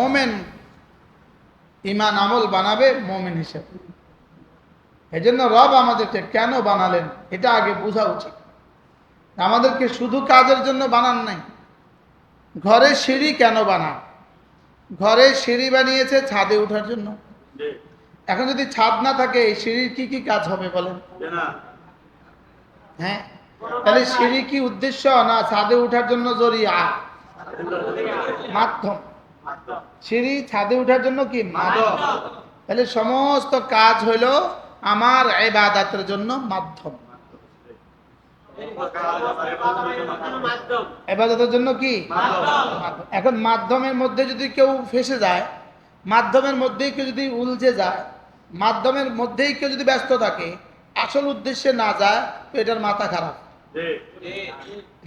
মোমেন ঈমান আমল বানাবে মোমেন হিসেবে। এজন্য রব আমাদেরকে কেন বানালেন এটা আগে বোঝা উচিত। আমাদেরকে শুধু কাজের জন্য বানান নাই। ঘরে সিঁড়ি কেন বানান? ঘরে সিঁড়ি বানিয়েছে ছাদে ওঠার জন্য। এখন যদি ছাদ না থাকে এই সিঁড়ির কি কি কাজ হবে বলেন? হ্যাঁ, তাহলে সিঁড়ি কি উদ্দেশ্য না ছাদে ওঠার জন্য জরিয়া? মাধ্যম। সিঁড়ি ছাদে ওঠার জন্য কি মাধ্যম। তাহলে সমস্ত কাজ হলো আমার ইবাদতের জন্য মাধ্যম। ইবাদতের জন্য কি মাধ্যম। এখন মাধ্যমের মধ্যে যদি কেউ ফেসে যায়, মাধ্যমের মধ্যেই কেউ যদি উলঝে যায়, মাধ্যমের মধ্যেই কেউ যদি ব্যস্ত থাকে, আসল উদ্দেশ্যে না যায়, তো এটার মাথা খারাপ।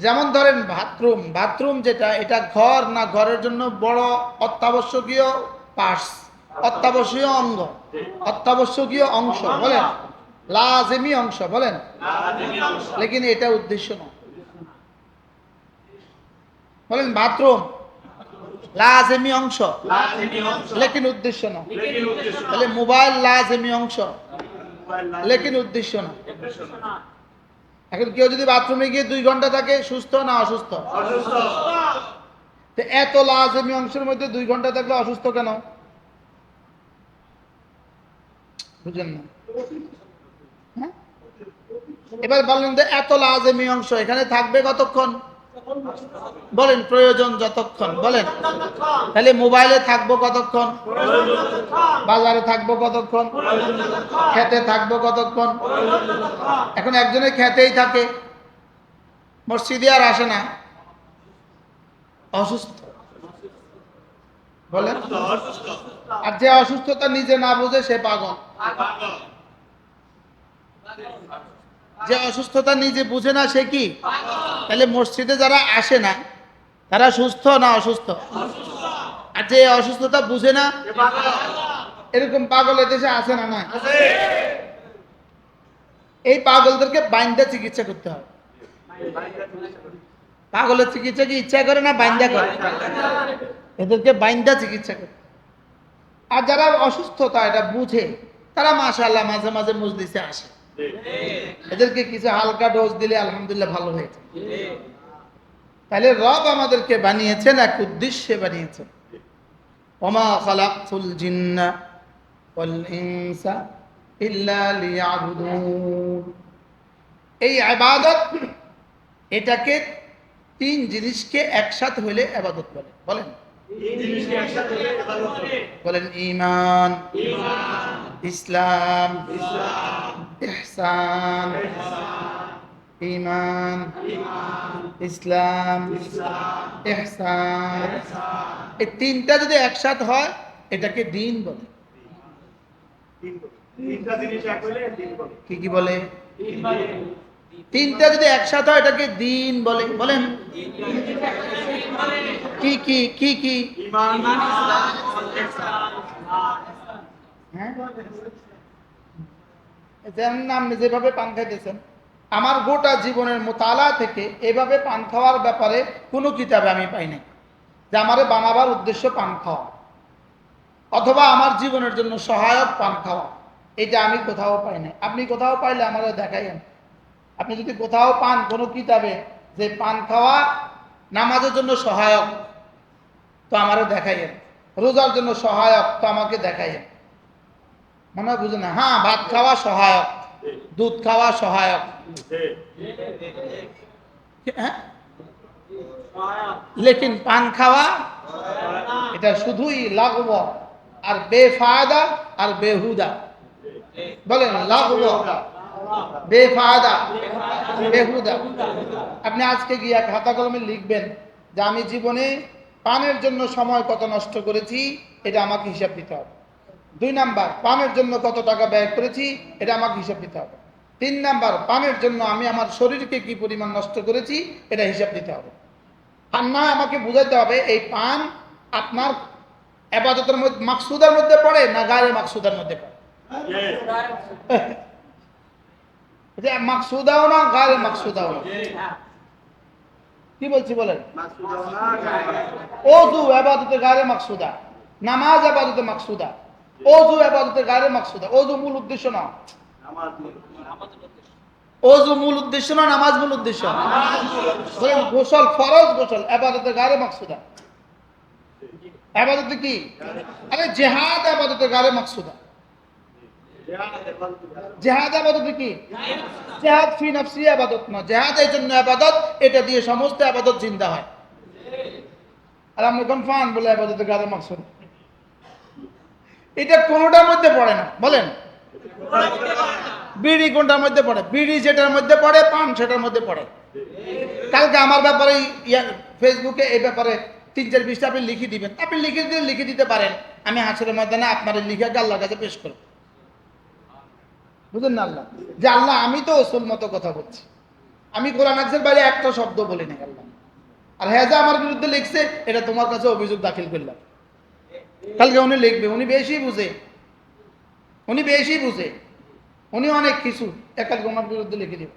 যেমন ধরেন বাথরুম, বাথরুম যেটা এটা ঘর না ঘরের জন্য বড় অত্যাবশ্যকীয় পার্টস, অত্যাবশ্যকীয় অঙ্গ, অত্যাবশ্যকীয় অংশ বলেন, লাজিমি অংশ বলেন, লেকিন এটা উদ্দেশ্য না। বলেন বাথরুম লাজিমি অংশ লেকিন উদ্দেশ্য না। তাহলে মোবাইল লাজিমি অংশ লেকিন উদ্দেশ্য না। এখন কেউ যদি বাথরুমে গিয়ে 2 ঘন্টা থাকে, সুস্থ না অসুস্থ? তো এত লাজিমি অংশের মধ্যে 2 ঘন্টা থাকলে অসুস্থ কেন? বুঝেন না? হ্যাঁ, এবার বলেন যে এত লাজিমি অংশ এখানে থাকবে কতক্ষণ? বলেন প্রয়োজন যতক্ষণ। বলেন তাহলে মোবাইলে থাকবো কতক্ষণ? বাজারে থাকবো কতক্ষণ? খেতে থাকবো কতক্ষণ? এখন একজনে খেতেই থাকে, মসজিদে আর আসে না, অসুস্থ। বলেন, আর যে অসুস্থতা নিজে না বুঝে সে পাগল। যে অসুস্থতা নিজে বুঝে না সে কি? তাহলে মসজিদে যারা আসে না তারা সুস্থ না অসুস্থ? আর যে অসুস্থতা বুঝে না, এরকম পাগল এদেশে আছে না? না, এই পাগলদেরকে বাইন্দা চিকিৎসা করতে হবে। পাগলের চিকিৎসা কি ইচ্ছা করে না বাইন্দা করে? এদেরকে বাইন্দা চিকিৎসা করে। আর যারা অসুস্থতা এটা বুঝে তারা মাশাআল্লাহ মাঝে মাঝে মজলিসে আসে, এদেরকে কিছু হালকা ডোজ দিলে আলহামদুলিল্লাহ ভালো হয়েছে। তাহলে রব আমাদেরকে বানিয়েছেন এক উদ্দেশ্যে বানিয়েছেন। ওমা খালাকতুল জিন্না ওয়াল ইনসা ইল্লা লিয়াবুদুন। এই ইবাদত, এটাকে 3 জিনিসকে একসাথে হইলে ইবাদত বলে। বলেন বলেন ঈমান, ইসলাম, ইহসান। ঈমান, ইসলাম, ইহসান, এই 3টা যদি একসাথে হয় এটাকে দ্বীন বলে। কি কি বলে? 3টা যদি একসাথে হয় এটাকে দ্বীন বলে। বলেন কি কি কি কি? হ্যাঁ, আপনি যেভাবে পান খাইতেছেন, আমার গোটা জীবনের মোতালা থেকে এভাবে পান খাওয়ার ব্যাপারে কোনো কিতাবে আমি পাই নাই যে আমারে বানাবার উদ্দেশ্য পান খাওয়া অথবা আমার জীবনের জন্য সহায়ক পান খাওয়া, এটা আমি কোথাও পাই নাই। আপনি কোথাও পাইলে আমারে দেখাইয়েন। আপনি যদি কোথাও পান কোনো কিতাবে যে পান খাওয়া নামাজের জন্য সহায়ক, তো আমারে দেখাইয়েন। রোজার জন্য সহায়ক, তো আমাকে দেখাইয়েন। মনে হয় বুঝে না? হ্যাঁ, ভাত খাওয়া সহায়ক, দুধ খাওয়া সহায়ক, হ্যাঁ, লেকিন পান খাওয়া এটা শুধুই লাগব আর বেফায়দা আর বেহুদা। বলেন লাগব, বেফায়দা, বেহুদা। আপনি আজকে গিয়ে খাতা কলমে লিখবেন যে আমি জীবনে পানের জন্য সময় কত নষ্ট করেছি, এটা আমাকে হিসাব দিতে হবে। 2 নাম্বার, পানের জন্য কত টাকা ব্যয় করেছি, এটা আমাকে হিসাব দিতে হবে। 3 নাম্বার, পানের জন্য আমি আমার শরীরকে কি পরিমাণ নষ্ট করেছি, এটা হিসাব দিতে হবে। আর না, আমাকে বুঝাতে হবে এই পান আপনার ইবাদতের মধ্যে মাকসুদের মধ্যে পড়ে না গায়রে মাকসুদের মধ্যে পড়ে। যে মাকসুদাও না গায়রে মাকসুদাও না। কি বলছি বলেন? ওযু ইবাদতে গায়রে মাকসুদা, নামাজ ইবাদতে মাকসুদা, ওযু ইবাদতে গায়রে মাকসুদা। ওযু মূল উদ্দেশ্য না, ওযু মূল উদ্দেশ্য না, নামাজ মূল উদ্দেশ্য। গোসল ফরজ, গোসল ইবাদতে গায়রে মাকসুদা। ইবাদতে কি? আরে জিহাদ ইবাদতে গায়রে মাকসুদা। জিহাদ ইবাদতে কি? জিহাদ ফি নফসি ইবাদত না, জিহাদ এই জন্য ইবাদত, এটা দিয়ে সমস্ত ইবাদত জিন্দা হয়। আর আমরা কোন ফান বলে ইবাদতে গায়রে মাকসুদা, এটা কোনটার মধ্যে পড়ে না। বলেন বিড়ি কোনটার মধ্যে পড়ে? বিড়ি যেটার মধ্যে পড়ে, পান সেটার মধ্যে পড়ে। কালকে আমার ব্যাপারে ফেসবুকে এই ব্যাপারে 3-4-20টা আপনি লিখে দিবেন, আপনি লিখে দিতে পারেন। আমি হাসরের ময়দানে আপনার লিখাকে আল্লাহর কাছে পেশ করব। বুঝলেন না? আল্লাহ যে আল্লাহ আমি তো ওসুল মতো কথা বলছি, আমি কোরআন হাদিসের বাইরে একটা শব্দ বলি না আল্লাহ, আর হ্যাঁ যা আমার বিরুদ্ধে লিখছে এটা তোমার কাছে অভিযোগ দাখিল করলাম। কালকে উনি লিখবে, উনি বেশি বুঝে, উনি অনেক কিছু একাল ওনার বিরুদ্ধে লিখে দিবে।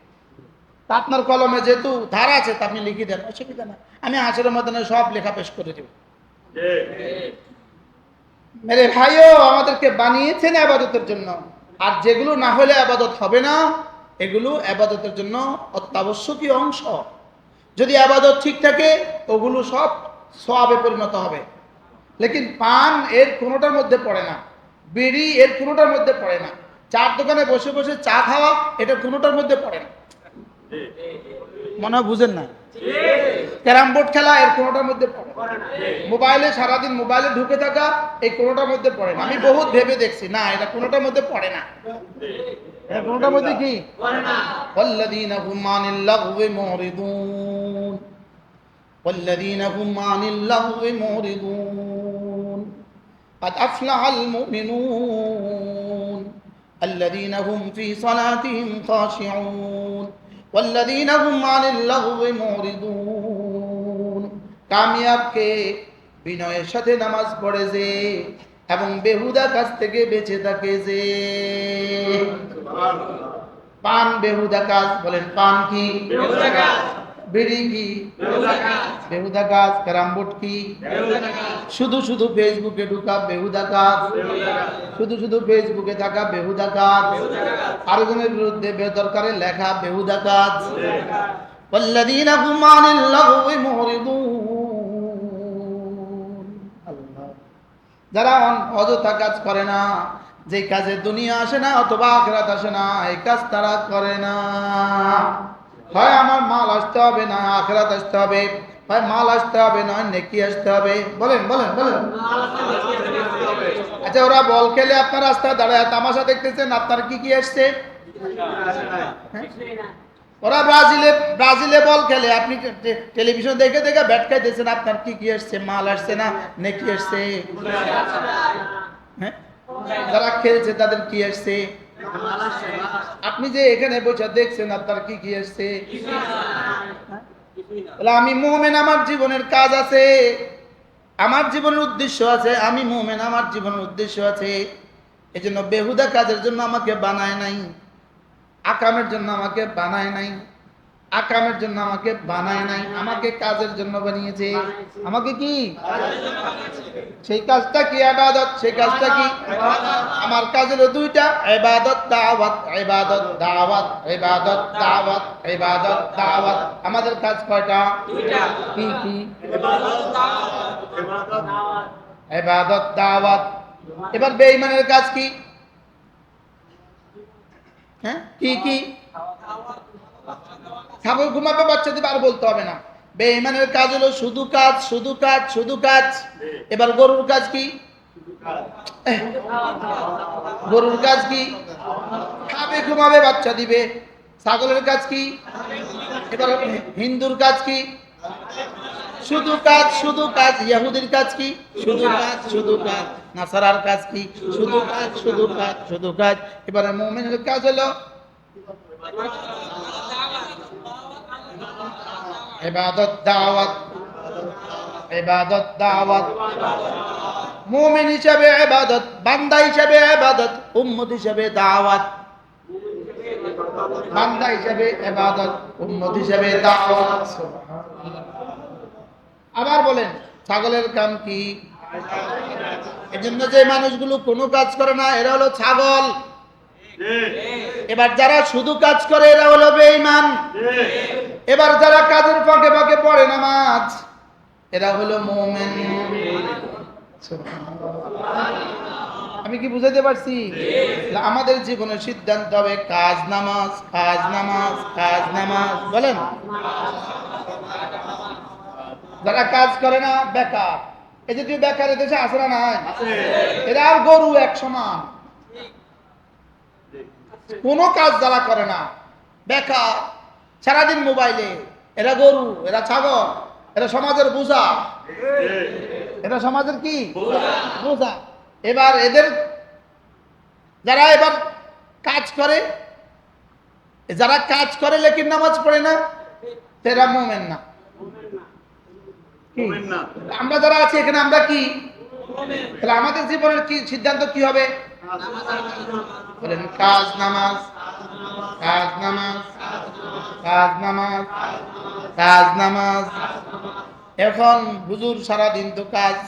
তা আপনার কলমে যেহেতু ধার আছে তা আপনি লিখে দেন, অসুবিধা না, আমি হাসরের ময়দানে সব লেখা পেশ করে দেব। মেরে ভাইও আমাদেরকে বানিয়েছেন ইবাদতের জন্য, আর যেগুলো না হলে ইবাদত হবে না, এগুলো ইবাদতের জন্য অত্যাবশ্যকীয় অংশ। যদি ইবাদত ঠিক থাকে ওগুলো সব সওয়াবে পরিণত হবে। লেকিন পান এর কোনোটার মধ্যে পড়ে না, বিড়ি এর কোনোটার মধ্যে পড়ে না, চার দোকানে বসে বসে চা খাওয়া এটা কোনোটার মধ্যে পড়ে না। মনে হয় বুঝেন না? ক্যারাম বোর্ড খেলা এর কোনোটার মধ্যে পড়ে না। মোবাইলে সারাদিন মোবাইলে ঢুকে থাকা এই কোনোটার মধ্যে পড়ে না। আমি বহুত ভেবে দেখছি, না এটা কোনোটার মধ্যে পড়ে না। এটা কোনোটার মধ্যে কি পড়ে না? ওয়াল্লাযীনা হুম আনিল লাগওয়ি মুরিদুন, ওয়াল্লাযীনা হুম আনিল লাগওয়ি মুরিদুন, قد أفلح المؤمنون الذين هم في صلاتهم خاشعون والذين هم عن اللغو معرضون। কামিয়াব কে? বিনয়ের সাথে নামাজ পড়ে যে এবং বেহুদা কাজ থেকে বেঁচে থাকে যে। পান বেহুদা কাজ। বলেন পান কি? বেহুদা কাজ। বিড়ি কি? বেহুদা কাজ। বেহুদা কাজ। ক্যারাম বোর্ড কি? বেহুদা কাজ। শুধু শুধু ফেসবুকে ঢোকা বেহুদা কাজ। শুধু শুধু ফেসবুকে থাকা বেহুদা কাজ। আরেকজনের বিরুদ্ধে বেদরকারে লেখা বেহুদা কাজ। والذين هم عن اللغو معرضون। আল্লাহ, যারা অযথা কাজ করে না, যে কাজে দুনিয়া আসে না অথবা আখিরাত আসে না, এই কাজ তারা করে না। হয় আমার মাল আসতে হবে, না আখিরাত আসতে হবে, হয় মাল আসতে হবে, না নেকি আসতে হবে। বলেন বলেন বলেন। আচ্ছা, ওরা বল খেলে আপনার রাস্তায় দাঁড়ায় তামাশা দেখতেছেন, আপনার কি কি আসছে? ওরা ব্রাজিলে বল খেলে, আপনি টেলিভিশন দেখে দেখে ব্যাট খাইতেছেন, আপনার কি কি আসছে? মাল আসছে না নেকি আসছে? হ্যাঁ, যারা খেলছে তাদের কি আসছে? আপনি যে এখানে বসে দেখছেন আপনার কি কি আসছে? আমি মুমিন, আমার জীবনের কাজ আছে, আমার জীবনের উদ্দেশ্য আছে। আমি মুমিন, আমার জীবনের উদ্দেশ্য আছে। এজন্য বেহুদা কাজের জন্য আমাকে বানায় নাই, আকামের জন্য আমাকে বানায় নাই, আকামের জন্য আমাকে বানায় নাই, আমাকে কাজের জন্য বানিয়েছে। আমাকে কি? সেই কাজটা কি? ইবাদত। সেই কাজটা কি? আমার কাজ হলো দুইটা, ইবাদত দাওয়াত। ইবাদত দাওয়াত, ইবাদত দাওয়াত, ইবাদত দাওয়াত। আমাদের কাজ কয়টা? দুইটা। কি কি? ইবাদত দাওয়াত। এবার বেঈমানের কাজ কি? হ্যাঁ, কি কি? খাবো, ঘুমাবে, বাচ্চা দিবে, আর বলতে হবে না। বেঈমানের কাজ হলো শুধু কাজ, শুধু কাজ, শুধু কাজ। এবার গরুর কাজ কি? গরুর কাজ কি? খাবে, ঘুমাবে, বাচ্চা দিবে। ছাগলের কাজ কি? এবার হিন্দুর কাজ কি? শুধু কাজ, শুধু কাজ। ইহুদির কাজ কি? শুধু কাজ, শুধু কাজ। নাসারার কাজ কি? শুধু কাজ, শুধু কাজ, শুধু কাজ। এবারে মুমিনের কাজ হলো ইবাদত দাওয়াত, ইবাদত দাওয়াত। মুমিন হিসেবে ইবাদত, বান্দা হিসেবে ইবাদত, উম্মত হিসেবে দাওয়াত। বান্দা হিসেবে ইবাদত, উম্মত হিসেবে দাওয়াত। আবার বলেন ছাগলের কাম কি? এজন্য যে মানুষগুলো কোনো কাজ করে না এরা হলো ছাগল। এবার যারা শুধু কাজ করে এরা হলো বেঈমান। এবার যারা কাজের ফাঁকে ফাঁকে পড়ে নামাজ এরা হলো মুমিন। আমি কি বুঝাতে পারছি? আমাদের জীবনের সিদ্ধান্ত হবে কাজ নামাজ, কাজ নামাজ, কাজ নামাজ। বলেন, যারা কাজ করে না বেকার। এই যে তুই বেকারের দেশে আসে না নাই, এরা আর গরু এক সমান। কোনো কাজ যারা করে না বেকার, সারাদিন মোবাইলে, এরা গরু, এরা ছাগল, এরা সমাজের বোঝা। এরা সমাজের কি বোঝা। এবার এদের যারা এবার কাজ করে, যারা কাজ করে লেকিন নামাজ পড়ে না, এরা মুমিন না। আমরা যারা আছি এখানে আমরা কি? তাহলে আমাদের জীবনের কি সিদ্ধান্ত কি হবে? বলেন, কাজ নামাজ, কাজ নামাজ, কাজ নামাজ, কাজ নামাজ। এখন হুজুর সারাদিন তো কাজ,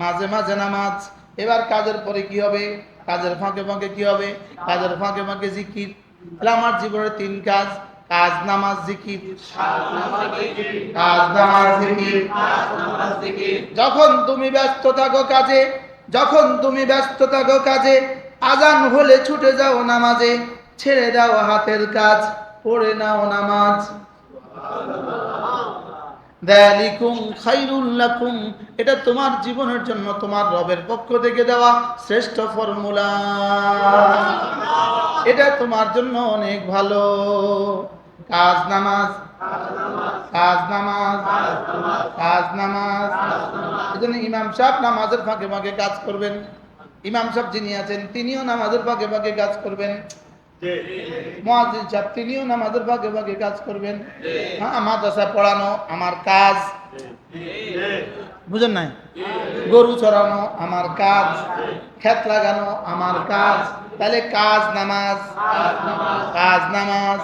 মাঝে মাঝে নামাজ। এবার কাজের পরে কি হবে? কাজের ফাঁকে ফাঁকে কি হবে? কাজের ফাঁকে ফাঁকে জিকির। তাহলে আমার জীবনের 3 কাজ: কাজ, নামাজ, জিকির। কাজ, নামাজ, জিকির। যখন তুমি ব্যস্ত থাকো কাজে, যখন তুমি ব্যস্ত থাকো কাজে, আজান হলে ছুটে যাও নামাজে, ছেড়ে দাও হাতের কাজ, পড়ে নাও নামাজ। যালিকুম খায়রুল লাকুম, এটা তোমার জীবনের জন্য তোমার রবের পক্ষ থেকে দেওয়া শ্রেষ্ঠ ফর্মুলা। এটা তোমার জন্য অনেক ভালো। কাজ নামাজ, কাজ নামাজ, কাজ নামাজ। এজন্য ইমাম সাহেব নামাজের ফাঁকে ফাঁকে কাজ করবেন। ইমাম সাহেব যিনি আছেন তিনিও নামাজের ফাঁকে ফাঁকে কাজ করবেন। মুয়াজ্জিন সাহেব তিনিও নামাজের ফাঁকে ফাঁকে কাজ করবেন। হ্যাঁ, মাদ্রাসা পড়ানো আমার কাজ, বুঝেন নাই? গরু চড়ানো আমার কাজ, ক্ষেত লাগানো আমার কাজ। তাহলে কাজ নামাজ, কাজ নামাজ।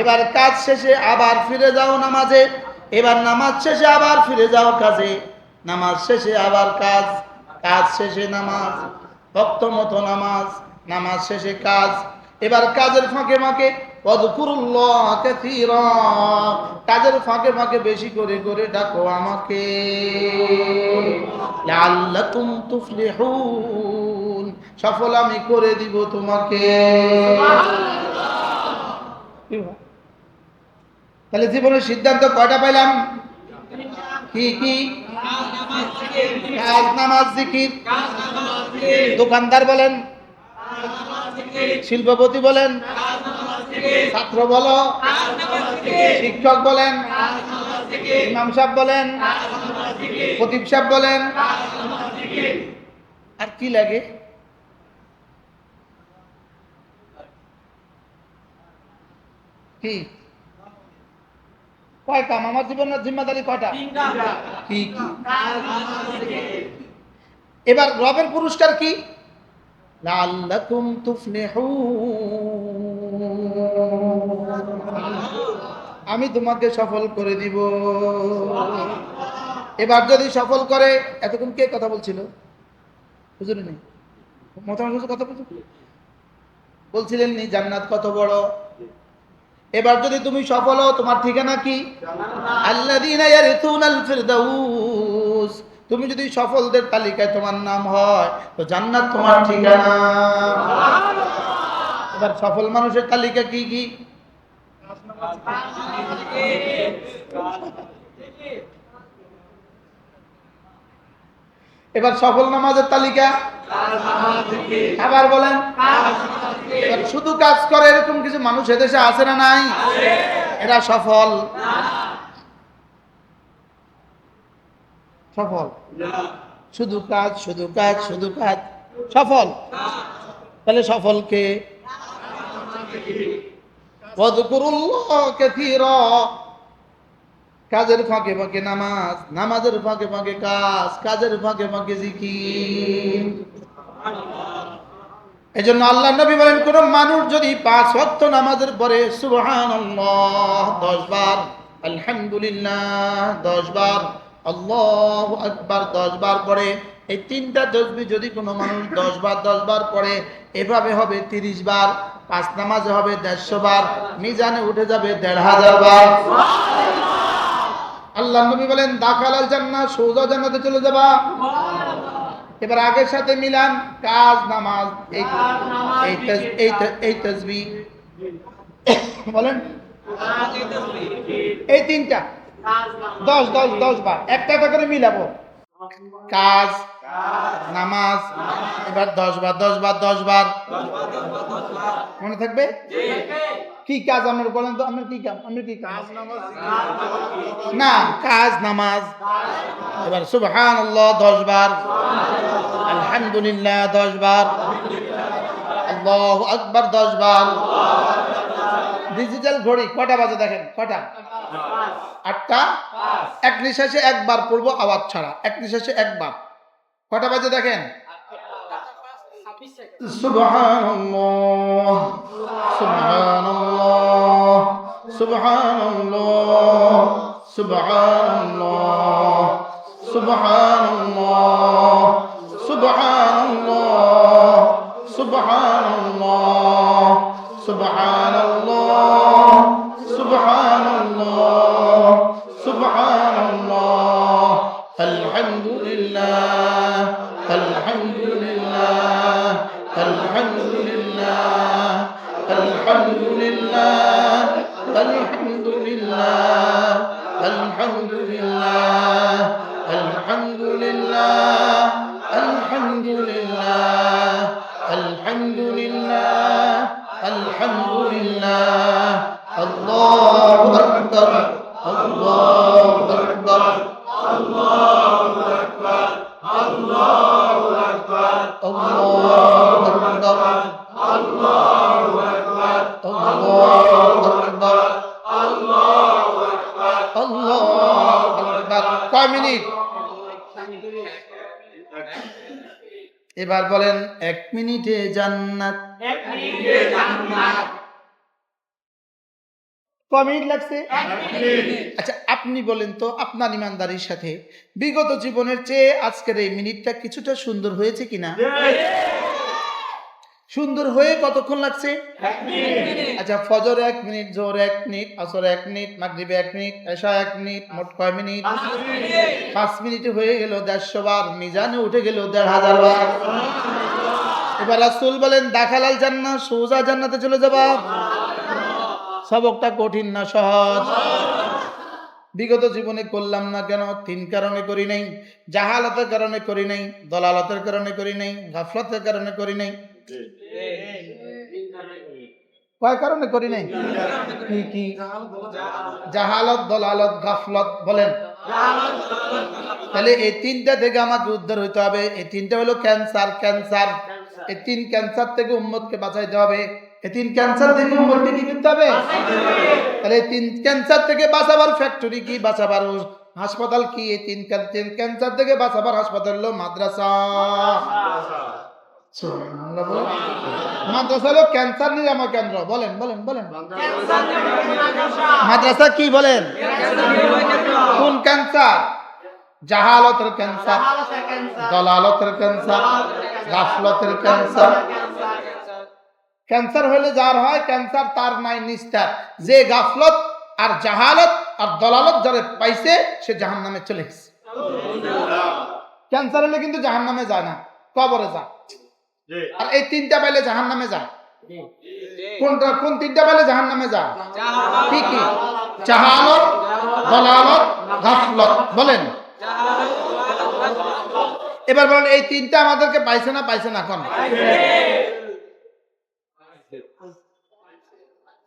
এবার কাজ শেষে আবার ফিরে যাও নামাজে, এবার নামাজ শেষে আবার ফিরে যাও কাজে, নামাজ শেষে আবার কাজ, কাজ শেষে নামাজ, ভক্ত মতো নামাজ, নামাজ শেষে কাজ। এবার কাজের ফাঁকে ফাঁকে ওয়াযকুরুল্লাহ কাসীরা, কাজের ফাঁকে ফাঁকে বেশি করে করে ডাকো আমাকে। লাআল্লাকুম তুফলিহুন, সফল আমি করে দিব তোমাকে। তাহলে জীবনের সিদ্ধান্ত কয়টা পাইলাম? কি কি? কাজ, নামাজ, জিকির। দোকানদার বলেন, শিল্পপতি বলেন, ছাত্র বলো, শিক্ষক বলেন, ইমাম সাহেব বলেন, খতিব সাহেব বলেন, আর কি লাগে? কি কয় কাম? আমার জীবনের জিম্মাদারি কয়টা? কি কি? এবার রবের পুরস্কার কি? লাআল্লাকুম তুফলিহুন, আমি তোমাকে সফল করে দিব। এবার যদি সফল করে, এতক্ষণ কে কথা বলছিল? হুজুর নেই, মোতামত হুজুর কথা বলছিলেন নি জান্নাত কত বড়। এবার যদি তুমি সফল হও, তোমার ঠিকানা কি? আল্লাযীনা ইয়ারিসুনাল ফিরদাউস। তুমি যদি সফলদের তালিকায় তোমার নাম হয়, তো জান্নাত তোমার ঠিকানা। এবার সফল মানুষের তালিকা কি কি? এবার সফল নামাজের তালিকা আবার বলেন। শুধু কাজ করে এরকম কিছু মানুষ এদেশে আছে না নাই? এরা সফল? সফল? শুধু কাজ, শুধু কাজ, শুধু কাজ, সফল? তাহলে সফল কে? ওয়াযকুরুল্লাহ কাসীরা, কাজের ফাঁকে ফাঁকে নামাজ, নামাজের ফাঁকে ফাঁকে কাজ, কাজের ফাঁকে ফাঁকে জিকির। এজন্য আল্লাহর নবী বলেন, কোন মানুষ যদি 5 ওয়াক্ত নামাজের পরে সুবহানাল্লাহ 10 বার, আলহামদুলিল্লাহ 10 বার, আল্লাহু আকবার 10 বার পড়ে, এই তিনটা তসবিহ যদি কোনো মানুষ 10 বার 10 বার পড়ে, এভাবে হবে 30 বার, 5 নামাজে হবে 150 বার, মিজানে উঠে যাবে 1500 বার। আল্লাহ নবী বলেন দাখালাল জান্নাহ, সোজা জান্নাতে চলে যাবা। এবার আগের সাথে মিলান, কাজ নামাজ, এই তাসবিহ বলেন, এই তিনটা 10 বার একটা করে মিলাবো। কাজ, নামাজ, এবার 10 বার 10 বার 10 বার মনে থাকবে। কি কাজ আপনারা বলেন তো, আপনার কি কাজ? আপনার কি কাজ? না, কাজ নামাজ। এবার সুবহানাল্লাহ 10 বার, আলহামদুলিল্লাহ 10 বার, আল্লাহু আকবার 10 বার। ডিজিটাল ঘড়ি কটা বাজে দেখেন, কটা? 8টা। এক নিঃশ্বাসে একবার পড়বো, আওয়াজ ছাড়া, এক নিঃশ্বাসে একবার। কটা বাজে দেখেন? সুবহানাল্লাহ সুবহানাল্লাহ সুবহানাল্লাহ সুবহানাল্লাহ সুবহানাল্লাহ সুবহানাল্লাহ সুবহানাল্লাহ সুবহানাল্লাহ সুবহানাল্লাহ সুবহানাল্লাহ আলহামদুলিল্লাহ আলহামদুলিল্লাহ আলহামদুলিল্লাহ আলহামদুলিল্লাহ আলহামদুলিল্লাহ আলহামদুলিল্লাহ আলহামদুলিল্লাহ আলহামদুলিল্লাহ আলহামদুলিল্লাহ আলহামদুলিল্লাহ আল্লাহু আকবার আল্লাহু আকবার আল্লাহু আকবার আল্লাহু আকবার আল্লাহু আকবার আল্লাহু আকবার আল্লাহু আকবার আল্লাহু আকবার আল্লাহু আকবার। কয় মিনিট? এবার বলেন 1 মিনিটে জান্নাত। 1 মিনিটে জান্নাত। কয় মিনিট লাগছে? 1 মিনিট। আচ্ছা আপনি বলেন তো, আপনার ইমানদারির সাথে বিগত জীবনের চেয়ে আজকের এই মিনিটটা কিছুটা সুন্দর হয়েছে কিনা? সুন্দর হয়ে কতক্ষণ লাগছে? 1 মিনিট। আচ্ছা ফজর 1 মিনিট, জোহর 1 মিনিট, আসর 1 মিনিট, মাগরিব 1 মিনিট, এশা 1 মিনিট, মোট কয় মিনিট? 5 মিনিটে হয়ে গেল 150 বার, মিজানে উঠে গেল 1500 বার। এবার রাসূল বলেন দাখালাল জান্নাহ, সোজা জান্নাতে চলে যাবা। সবকটা কঠিন না সহজ? বিগত জীবনে করলাম না কেন? 3 কারণে করি নাই। জাহালাতের কারণে করি নাই, দলালতের কারণে করি নাই, গাফলতের কারণে করি নাই। কয় কারণে করি নাই? কি কি? জাহালত, দলালত, গাফলত। বলেন। তাহলে এই 3টা থেকে আমাকে উদ্ধার হইতে হবে। এই 3টা হলো ক্যান্সার। ক্যান্সার, এই 3 ক্যান্সার থেকে উম্মতকে বাঁচাইতে হবে। এই 3 ক্যান্সার থেকে উম্মতকে কি করতে হবে? তাহলে এই 3 ক্যান্সার থেকে বাঁচাবার ফ্যাক্টরি কি, বাঁচাবার হাসপাতাল কি? এই 3 ক্যান্সার থেকে বাঁচাবার হাসপাতাল হলো মাদ্রাসা। মাদ্রাসা হলো ক্যান্সার নিরাময় কেন্দ্র। বলেন বলেন বলেন। মাদ্রাসা কি বলেন? কোন ক্যান্সার? জাহালতের ক্যান্সার, দলালতের ক্যান্সার, গাফলতের ক্যান্সার। ক্যান্সার হলে যার হয়, ক্যান্সার তার নাই নিস্তার। যে গাফলত আর জাহালত আর দলালত যারা পাইছে, সে জাহান্নামে চলে গেছে। ক্যান্সার হলে কিন্তু জাহান্নামে যায় না, কবরে যায়। আর এই 3টা পাইলে জাহান্নামে যায়। কোনটা? কোন 3টা পাইলে জাহান্নামে যায়? কি কি? জাহালত, দলালত, গাফলত। বলেন। এবার বলেন এই 3টা আমাদেরকে পাইছে না পাইছে না? কোন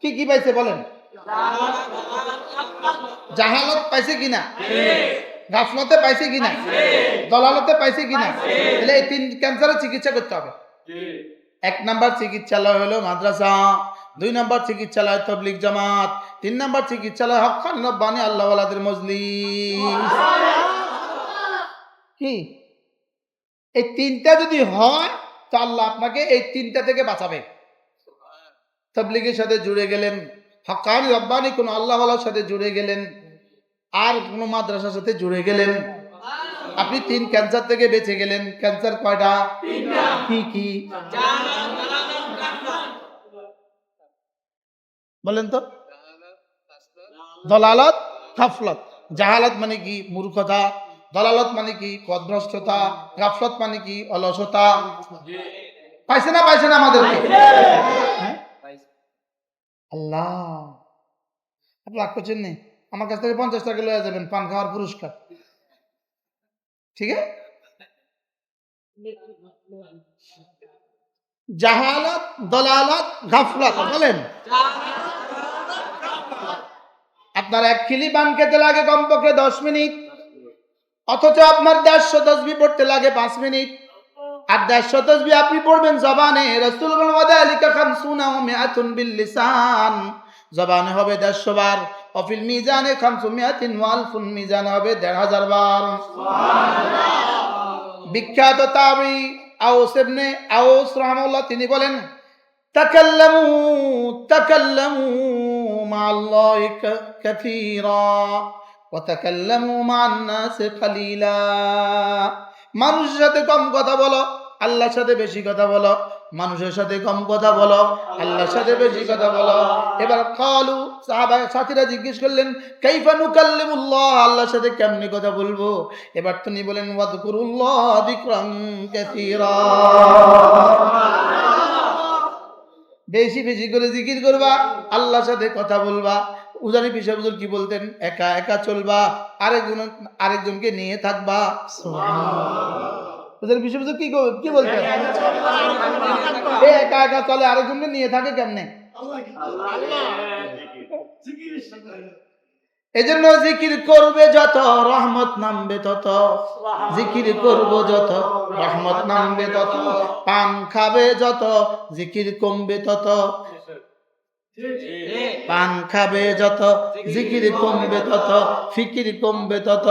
কি কি পাইছে বলেন? জাহালত পাইছে কিনা? গাফলতে পাইছে কিনা? দলালতে পাইছে কিনা? তাহলে এই 3 ক্যান্সারের চিকিৎসা করতে হবে। 1 নাম্বার চিকিৎসালয় হলো মাদ্রাসা, 2 নাম্বার চিকিৎসালয় তাবলীগ জামাত, 3 নাম্বার চিকিৎসালয় হক্কানি রব্বানি আল্লাহ ওয়ালাদের মজলিস। কি এই 3টা যদি হয় তো আল্লাহ আপনাকে এই 3টা থেকে বাঁচাবে। তাবলীগের সাথে জুড়ে গেলেন, হক্কানি রব্বানি কোন আল্লাহ ওয়ালার সাথে জুড়ে গেলেন, আর কোন মাদ্রাসার সাথে জুড়ে গেলেন, আপনি 3 ক্যান্সার থেকে বেঁচে গেলেন। ক্যান্সার কয়টা? কি কি বলেন তো? দলালত, গাফলত। জাহালাত মানে কি? মূর্খতা। দলালত মানে কি? পথভ্রষ্টতা। গাফলত মানে কি? অলসতা। পাইছে না পাইছে না আমাদেরকে? হ্যাঁ? আল্লাহ, আপনি রাগ করছেন নি? আমার কাছ থেকে 50 টাকা লয়ে যাবেন পান খাওয়ার পুরস্কার। ঠিক আছে? জাহালাত, দলালত, গাফলত। বলেন, আপনার 1 খিলি পান খেতে লাগে কমপক্ষে 10 মিনিট, অথচ আপনার 150 তাসবিহ পড়তে লাগে 5 মিনিট। আর 150 তাসবিহ আপনি পড়বেন জবানে। রাসূল বলেন ওয়াদালিকা 50 ওয়া 100 বিল লিসান। জবানে হবে 150 বার, অফিল মিজানে 500 ওয়া আলফুন, মিজানে হবে 1500 বার। বিখ্যাত তাবী আউস ইবনে আউস রাহিমাহুল্লাহ তিনি বলেন তাকাল্লামু তাকাল্লামু মা'আল্লাহি কাসীরা ওয়া তাকাল্লামু মা'আন নাসি কালীলা। মানুষের সাথে কম কথা বলো, আল্লাহর সাথে বেশি কথা বলো। মানুষের সাথে কম কথা বলো, আল্লাহর সাথে বেশি কথা বলো। এবার কালু সাহাবা সাথীরা জিজ্ঞেস করলেন কাইফা নুকাল্লিমুল্লাহ, আল্লাহর সাথে কেমনে কথা বলবো? এবার তিনি বলেন ওয়াযকুরুল্লাহ যিকরান কাসীরা, বেশি বেশি করে জিকির করবা, আল্লাহর সাথে কথা বলবা। উজানি পিসা হুজুর কি বলতেন? একা একা চলবা, আরেকজনকে নিয়ে থাকবা। উজানি পিসা হুজুর কি বলতেন? একা একা চলে, আরেকজনকে নিয়ে থাকে কেমনে? এজন্য জিকির করবে যত রহমত নামবে তত, জিকির করব যত রহমত নামবে তত। পান খাবে যত জিকির কমবে তত, পান খাবে যত জিকির কমবে তত, ফিকির কমবে তত।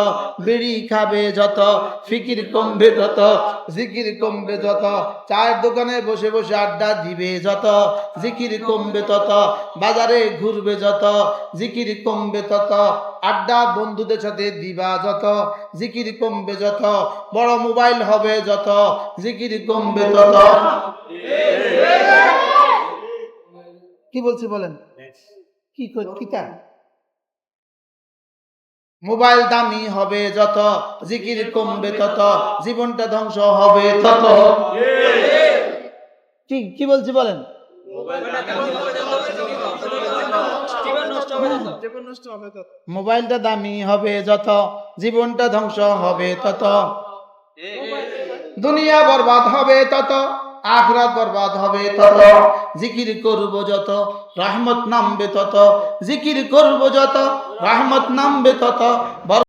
বিড়ি খাবে যত ফিকির কমবে তত, জিকির কমবে যত। চায়ের দোকানে বসে বসে আড্ডা দিবে যত, জিকির কমবে তত। বাজারে ঘুরবে যত, জিকির কমবে তত। আড্ডা বন্ধুদের সাথে দিবা যত, জিকির কমবে যত। বড় মোবাইল হবে যত, জিকির কমবে তত। কি বলছি বলেন? কিতা মোবাইল দামি হবে যত, জিকির কমবে তত, জীবনটা ধ্বংস হবে তত। কি বলছি বলেন? মোবাইলটা দামি হবে যত, জীবনটা ধ্বংস হবে তত। দুনিয়া বরবাদ হবে তত, আখিরাত বরবাদ হবে তত। জিকির করব যত রহমত নামবে তত, জিকির করব যত রহমত নামবে তত।